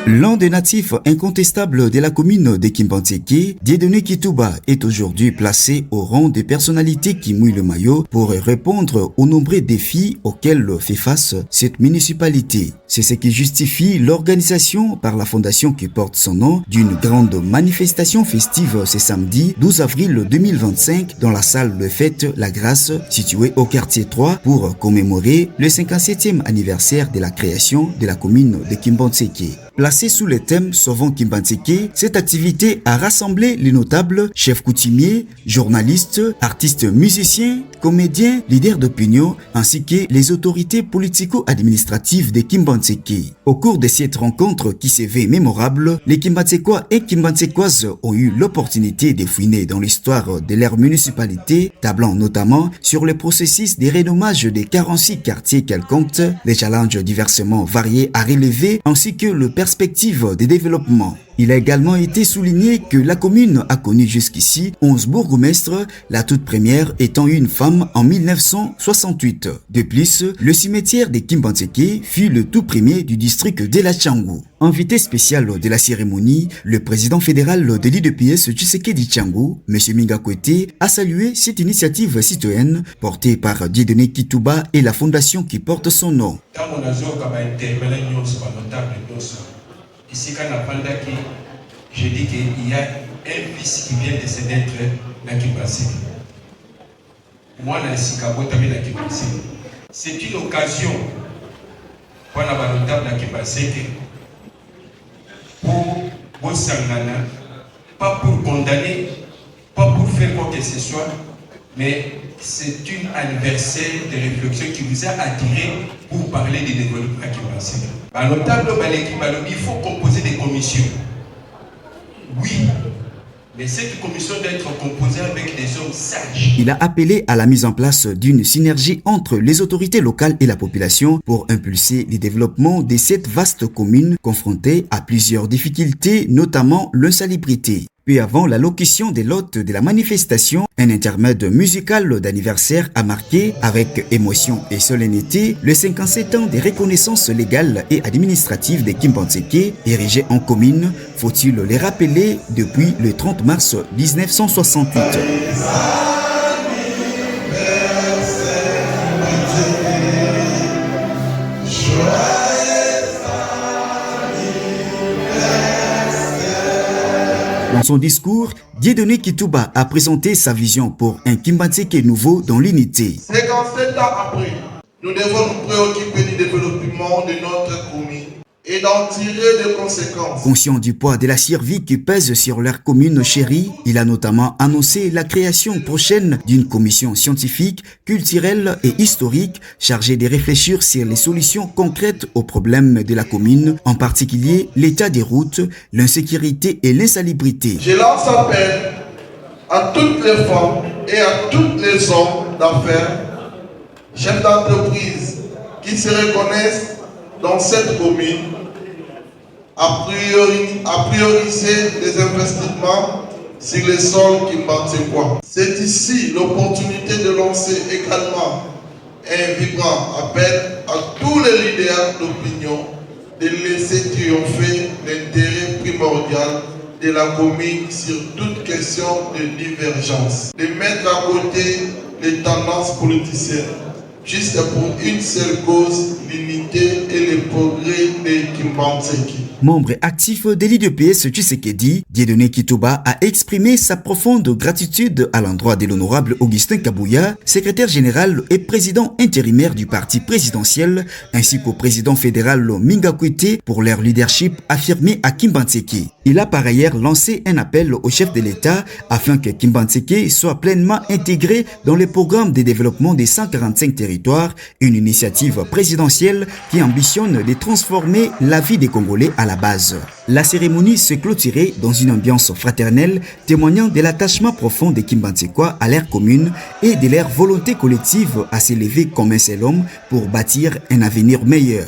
L'un des natifs incontestables de la commune de Kimbantseke, Dieudonné Kitouba, est aujourd'hui placé au rang des personnalités qui mouillent le maillot pour répondre aux nombreux défis auxquels fait face cette municipalité. C'est ce qui justifie l'organisation par la fondation qui porte son nom d'une grande manifestation festive ce samedi 12 avril 2025 dans la salle de fête La Grâce située au quartier 3 pour commémorer le 57e anniversaire de la création de la commune de Kimbantseke. Placée sous le thème Sauvons Kimbantseke, cette activité a rassemblé les notables, chefs coutumiers, journalistes, artistes musiciens, comédiens, leaders d'opinion, ainsi que les autorités politico-administratives de Kimbantseke. Au cours de cette rencontre qui s'est veut mémorable, les Kimbantsekois et Kimbantsekoises ont eu l'opportunité de fouiner dans l'histoire de leur municipalité, tablant notamment sur le processus de renommage des 46 quartiers qu'elle compte, les challenges diversement variés à relever, ainsi que le perspective de développement. Il a également été souligné que la commune a connu jusqu'ici 11 bourgmestres, la toute première étant une femme en 1968. De plus, le cimetière de Kimbantseke fut le tout premier du district de la Tchangou. Invité spécial de la cérémonie, le président fédéral de l'IDPS Tshisekedi Tchangou, M. Minga Kwete, a salué cette initiative citoyenne portée par Dieudonné Kitouba et la fondation qui porte son nom. Ici, quand je dis qu'il y a un fils qui vient de se naître dans Kimbantseke. Moi, c'est une occasion pour la notable de Kimbantseke pour Bossangana, pas pour condamner, pas pour faire quoi que ce soit, mais c'est un anniversaire de réflexion qui vous a attiré pour parler du développement à Kimbantseke. Il faut composer des commissions. Oui, mais cette commission doit être composée avec des hommes sages. Il a appelé à la mise en place d'une synergie entre les autorités locales et la population pour impulser le développement de cette vaste commune confrontée à plusieurs difficultés, notamment l'insalubrité. Puis avant l'allocution des l'hôte de la manifestation, un intermède musical d'anniversaire a marqué avec émotion et solennité le 57 ans de reconnaissance légale et administrative de Kimbantseke, érigée en commune, faut-il les rappeler, depuis le 30 mars 1968. Dans son discours, Dieudonné Kitouba a présenté sa vision pour un Kimbantseke nouveau dans l'unité. 57 ans après, nous devons nous préoccuper du développement de notre commune et d'en tirer des conséquences. Conscient du poids de la survie qui pèse sur leur commune chérie, il a notamment annoncé la création prochaine d'une commission scientifique, culturelle et historique chargée de réfléchir sur les solutions concrètes aux problèmes de la commune, en particulier l'état des routes, l'insécurité et l'insalubrité. Je lance appel à toutes les femmes et à tous les hommes d'affaires, chefs d'entreprise qui se reconnaissent dans cette commune, à prioriser les investissements sur les sols Kimbantseke. C'est ici l'opportunité de lancer également un vibrant appel à tous les leaders d'opinion de laisser triompher l'intérêt primordial de la commune sur toute question de divergence, de mettre à côté les tendances politiciennes, juste pour une seule cause, l'unité et le progrès de Kimbantseke. Membre actif de l'IDPS Tshisekedi, Dieudonné Kitouba a exprimé sa profonde gratitude à l'endroit de l'honorable Augustin Kabouya, secrétaire général et président intérimaire du parti présidentiel, ainsi qu'au président fédéral Minga Kwete pour leur leadership affirmé à Kimbantseke. Il a par ailleurs lancé un appel au chef de l'État afin que Kimbantseke soit pleinement intégré dans le programme de développement des 145 territoires, une initiative présidentielle qui ambitionne de transformer la vie des Congolais à la base. La cérémonie se clôturait dans une ambiance fraternelle, témoignant de l'attachement profond des Kimbantsekois à leur commune et de leur volonté collective à s'élever comme un seul homme pour bâtir un avenir meilleur.